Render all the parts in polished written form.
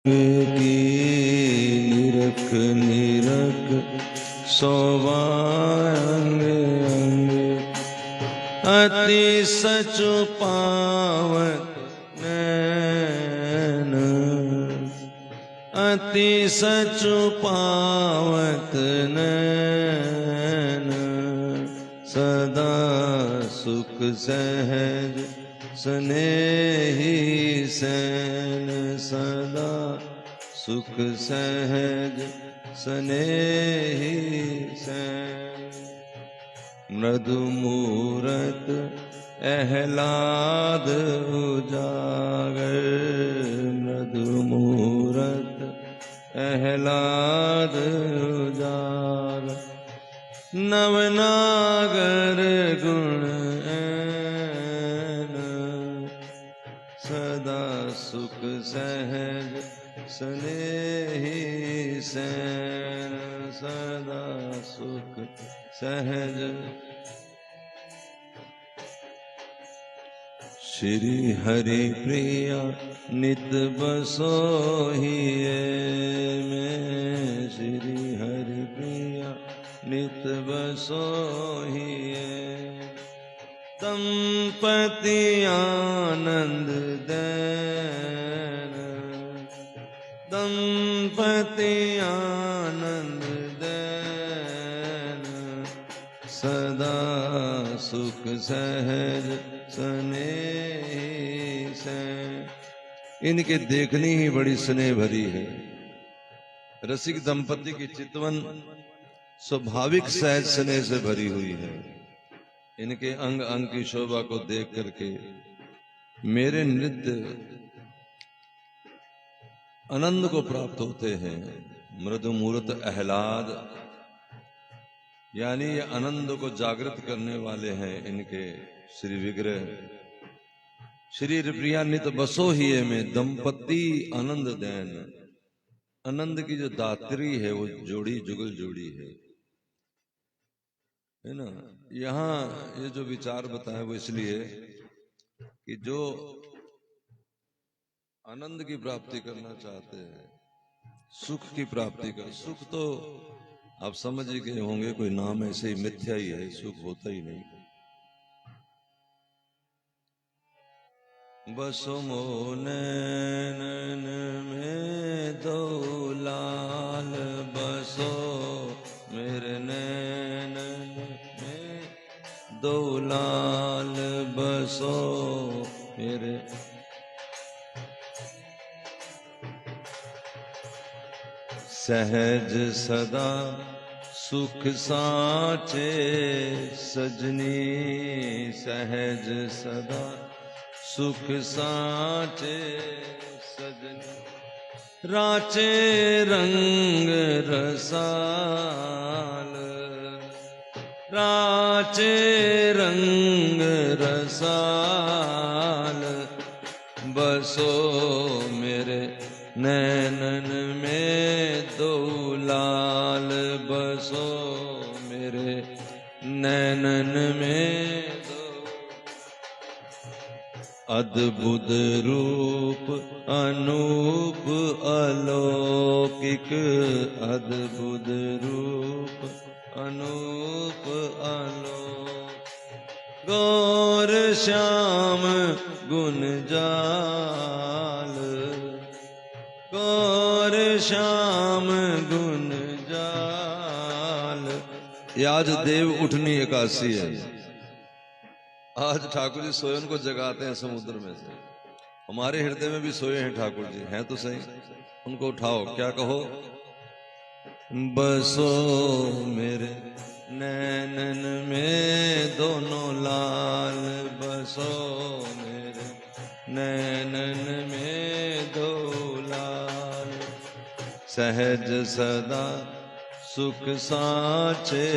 की निरख निरख सोवांग अंग अति सचु पावत नैन अति सचु पावत नैन सदा सुख सहज स्नेही सैन सदा सुख सहज स्नेही सैन मृदु मूरत आह्लाद उजागर मृदु मूरत आह्लाद उजागर नवनागर गुण सदा सुख सहज स्नेही सैन सदा सुख सहज श्री हरि प्रिया नित बसोहिए में श्री हरि प्रिया नित बसोहिए दंपति आनंद दैन दंपति आनंद दैन सदा सुख सहज स्नेही सैन। इनके देखनी ही बड़ी स्नेह भरी है। रसिक दंपति की चितवन स्वाभाविक सहज स्नेह से भरी हुई है। इनके अंग अंग की शोभा को देख करके मेरे नृत्य आनंद को प्राप्त होते हैं। मृदु मूर्त आह्लाद यानी ये आनंद को जागृत करने वाले हैं इनके श्री विग्रह। श्री प्रिया नित बसो ही में दंपति आनंद दैन। आनंद की जो दात्री है वो जोड़ी जुगल जोड़ी है ना। यहाँ ये जो विचार बताया वो इसलिए कि जो आनंद की प्राप्ति करना चाहते हैं, सुख की प्राप्ति कर, सुख तो आप समझ ही गए होंगे, कोई नाम ऐसे ही मिथ्या ही है, सुख होता ही नहीं। बसो मो नैनन में दो लाल बसो मेरे नैनन में दो लाल बसो मेरे सहज सदा सुख साचे सजनी सहज सदा सुख साचे सजनी राचे रंग रसाल राचे रंग रसाल बसो मेरे नैनन में दो लाल बसो मेरे नैनन में दो अद्भुत रूप अनूप अलौकिक अद्भुत रूप अनूप अलौकिक गौर श्याम गुण जाल गौर श्याम गुण जाल। ये आज देव उठनी एकादशी है। आज ठाकुर जी सोए उनको जगाते हैं समुद्र में से। हमारे हृदय में भी सोए हैं ठाकुर जी, हैं तो सही, उनको उठाओ। क्या कहो? बसो मेरे नैनन में दोनों लाल बसो मेरे नैनन में दो लाल सहज सदा सुख साचे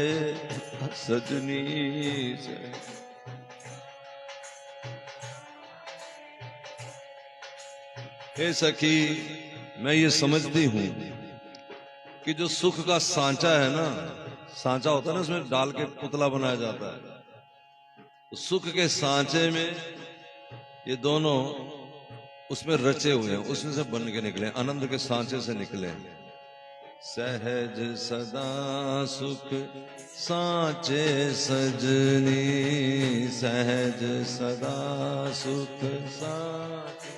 सजनी से। हे सखी, मैं ये समझती हूं कि जो सुख का सांचा है ना, सांचा होता है ना, उसमें डाल के पुतला बनाया जाता है। तो सुख के सांचे में ये दोनों उसमें रचे हुए हैं, उसमें से बन के निकले, आनंद के सांचे से निकले। सहज सदा सुख सांचे सजनी, सहज सदा सुख सांचे।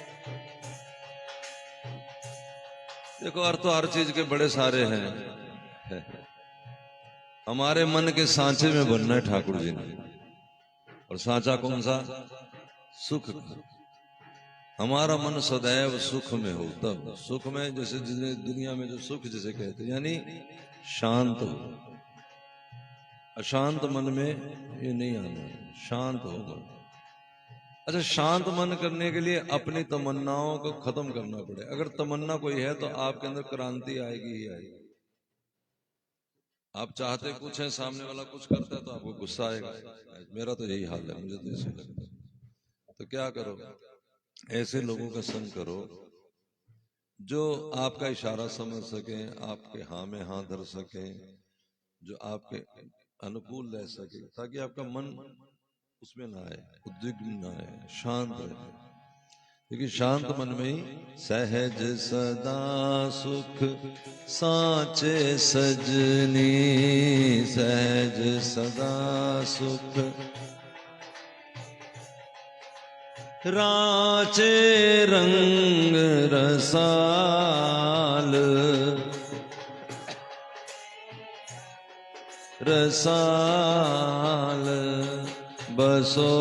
देखो अर्थ तो हर चीज के बड़े सारे हैं। हमारे मन के सांचे में बनना है ठाकुर जी ने। और सांचा कौन सा? सुख का। हमारा मन सदैव सुख में हो, तब सुख में, जैसे दुनिया में जो सुख जिसे कहते हैं, यानी शांत हो। अशांत मन में ये नहीं आना, शांत हो मन। अच्छा, शांत मन करने के लिए अपनी तमन्नाओं को खत्म करना पड़े। अगर तमन्ना कोई है तो आपके अंदर क्रांति आएगी ही आएगी। आप चाहते कुछ है, सामने वाला कुछ करता है तो आपको गुस्सा आएगा। मेरा तो यही हाल है, मुझे तो ऐसे लगता है। तो क्या करो, ऐसे लोगों का संग करो जो आपका इशारा समझ सके, आपके हाँ में हाँ धर सके, जो आपके अनुकूल रह सके, ताकि आपका मन उसमें ना आए, उद्विग्न ना आए, शांत रहे। क्योंकि शांत मन में ही सहज सदा सुख सांचे सजनी, सहज सदा सुख राचे रंग रसाल, रसाल बसो।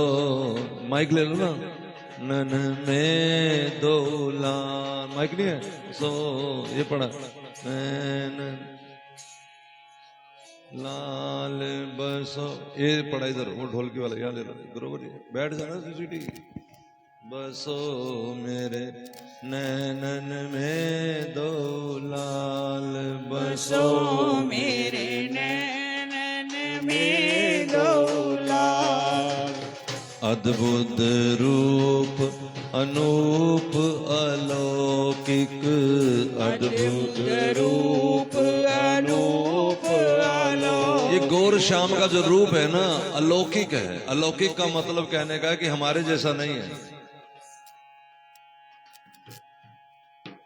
माइक ले लो ना। नन में दोलाल, माइक नहीं है सो, ये पढ़ा। नैन लाल बसो, ये पढ़ा इधर, वो ढोलकी वाला यहाँ ले लो, बरोबर बैठ जाना सीटी। बसो मेरे नैनन में दो लाल, बसो मेरे नैनन में दो लाल। अद्भुत रूप अनूप अलौकिक, अद्भुत रूप अनूप अलौकिक। ये गौर श्याम का जो रूप है ना, अलौकिक है। अलौकिक का मतलब कहने का है कि हमारे जैसा नहीं है,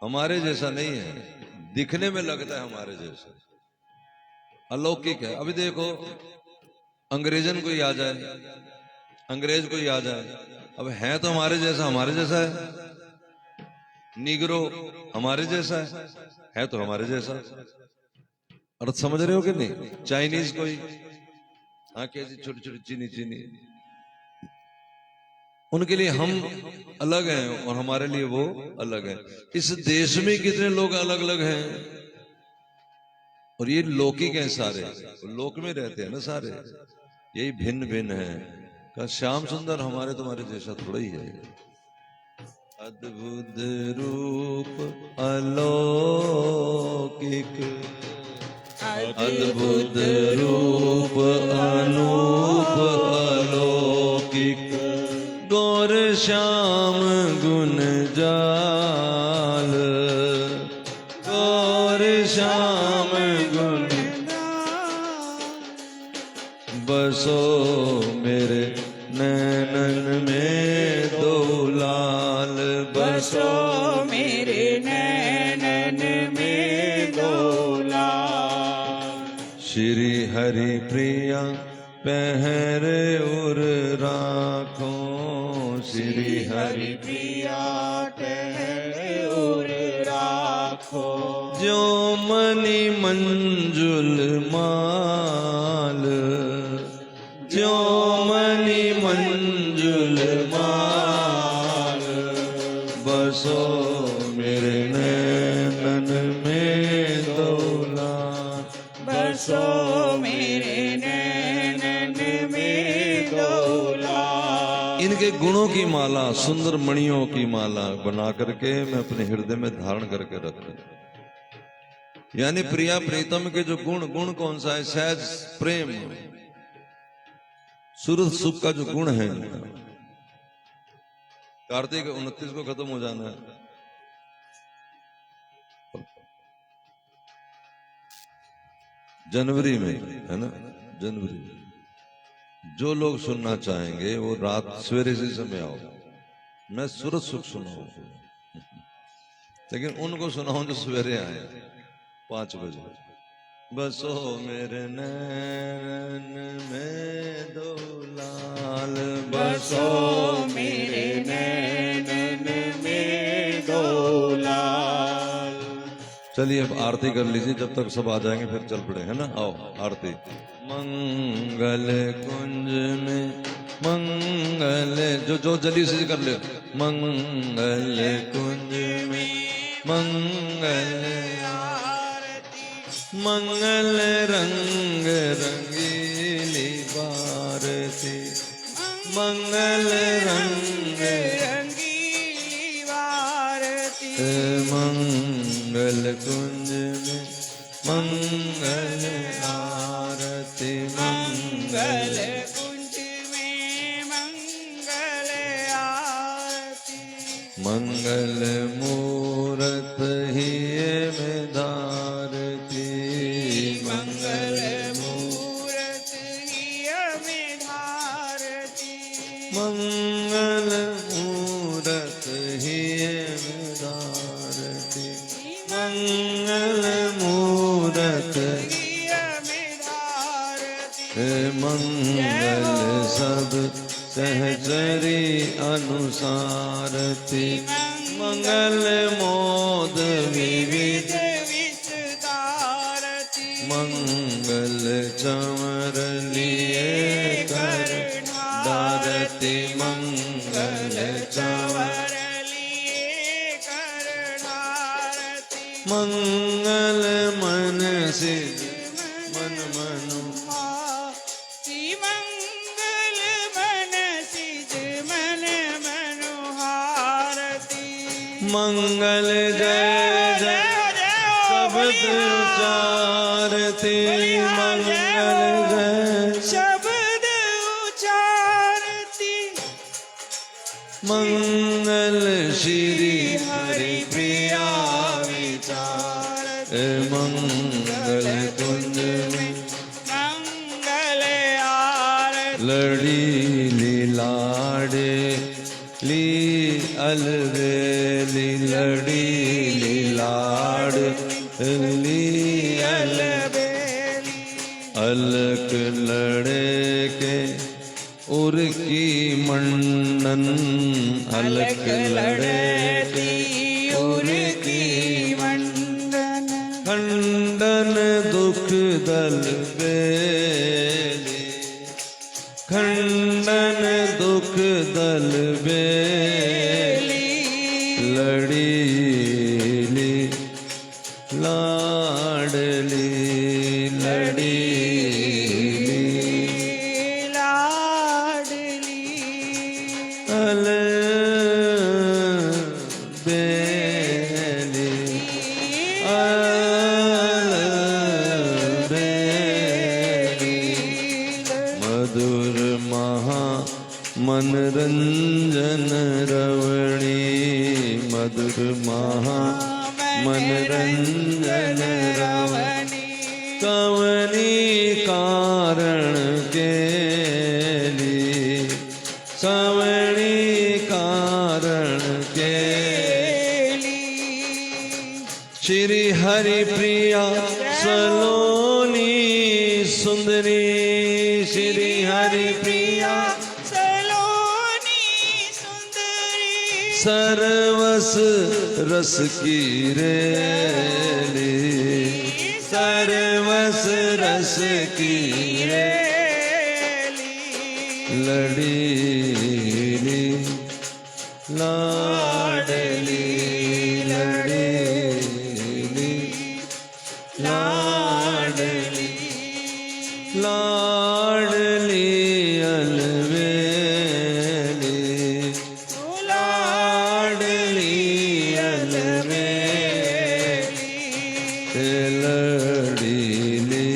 हमारे जैसा नहीं है, दिखने में लगता है हमारे जैसा, अलौकिक है। अभी देखो, अंग्रेजन कोई आ जाए, अंग्रेज कोई आ जाए, अब है तो हमारे जैसा है। निग्रो हमारे जैसा है तो हमारे जैसा। अर्थ समझ रहे हो कि नहीं? चाइनीज कोई आंखें ऐसी छोटी छोटी चीनी चीनी, उनके लिए हम अलग हैं और हमारे लिए वो अलग है। इस देश में कितने लोग अलग अलग हैं, और ये लौकिक हैं सारे, लोक में रहते हैं ना सारे, यही भिन्न भिन्न है। का श्याम सुंदर हमारे तुम्हारे जैसा थोड़ा ही है। अद्भुत रूप अलौकिक, अद्भुत रूप अनूप अलौकिक, गौर श्याम गुण जाल, गौर श्याम गुण बसो मेरे नैनन में दो लाल, बसो मेरे नैनन में दो लाल। श्री हरि प्रिया पहर उर राखो, श्री हरि प्रिया ठहरे उर राखो। जो मणि मंजुल माल, जो मणि मंजुल माल, बसो मेरे नैनन में दो लाल, बसो मेरे नैनन में दो लाल। इनके गुणों की माला, सुंदर मणियों की माला बना करके मैं अपने हृदय में धारण करके रखूं। यानी प्रिया प्रीतम के जो गुण, गुण कौन सा है? सहज प्रेम, सुरत सुख का जो गुण है। कार्तिक 29 को खत्म हो जाना है। जनवरी में है ना, जनवरी में जो लोग सुनना चाहेंगे वो रात सवेरे से समय आओ, मैं सूरज सुख सुनाऊंगा। लेकिन उनको सुनाऊं जो सवेरे आए 5 बजे। बसो मेरे नैन में दो लाल, बसो मेरे नैनन में दो लाल। चलिए अब आरती कर लीजिए, जब तक सब आ जाएंगे फिर चल पड़े, है ना। आओ आरती। मंगल कुंज में मंगल, जो जल्दी से कर ले। मंगल कुंज में मंगल आरती, मंगल रंग रंगीली बारती, मंगल रंग रंगीली आरती। मंगल कुंज में मंगल आरती, मंगल कुंज में मंगल आरती। मंगल मूरत ही में धारती, मंगल मूरत ही में धारती। मंगल मूरत ही में धारती, मंगल मूरत मंगल सब सहचरी अनुसारती, मंगल मोद विविध विस्तारती। मंगल चमर लिए कर दारती, मंगल चमर लिए करणारती। मंगल मन से मन मनु, मंगल मन सिज मन मनोहारती। मंगल जय जय शब्द उचारती, मंगल जय शब्द उचारती। मंगल श्री हरि प्रिया विचार, मंगल कुंज में मंगल आरती। लड़ी लाडे ली अलवेली, लड़ी लाड ली अलबेली। अलक लड़े के उर की मंडन, अलक लड़े के उर की मंडन। खंडन दुख दल बेली, खंडन दुख दल बेली, लड़ीली लाडली, लड़ीली लाडली। अल बेली, अल बेली, मधुर महा मनरंजन रवणी, मधुर महा मनरंजन रवणी, कवनी कारण के लिए, सवणी कारण के श्री हरि प्रिया सलोनी सुंदरी, श्री हरि प्रिया सलोनी सुंदरी। सरवस रस की रेली, सरवस रस की रेली। लड़ीली लाडली, लड़ीली लाडली। लाडली अलवेली, लाडली अलवेली, लड़ीली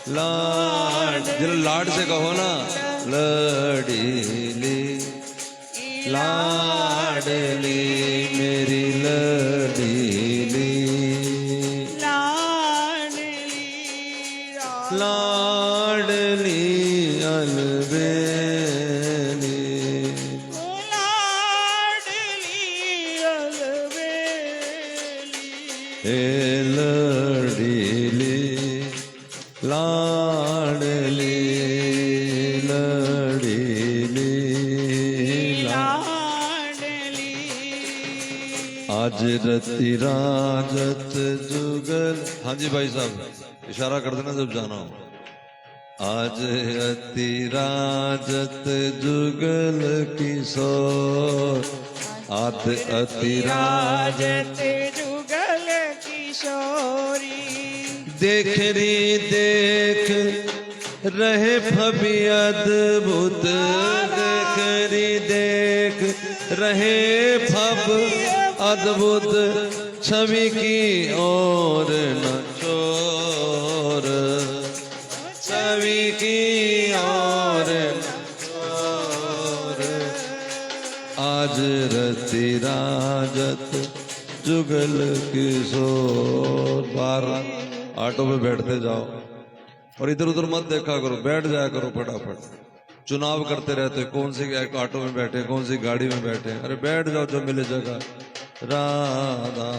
लाड, जरा लाड से कहो ना, लड़ीली लाडली मेरी लड़ीली, लाडली लाडली अलवेली, लाडली अलबेली। हे लड़ीली लाडली लड़ीली लाडली आज रति राजत जुगल। हाँ जी भाई साहब इशारा कर देना जब जाना हो। आज अति राजत जुगल किशोर आत अति राजत जुगल किशोरी देख री देख रहे फबी अद्भुत देख री देख रहे फब अद्भुत छवि की ओर न चोर छवि की ओर न चोर आज रति राजत जुगल किशोर। बार ऑटो में बैठते जाओ और इधर उधर मत देखा करो, बैठ जाया करो फटाफट। चुनाव करते रहते कौन सी ऑटो में बैठे कौन सी गाड़ी में बैठे, अरे बैठ जाओ जो मिले जगह। राधा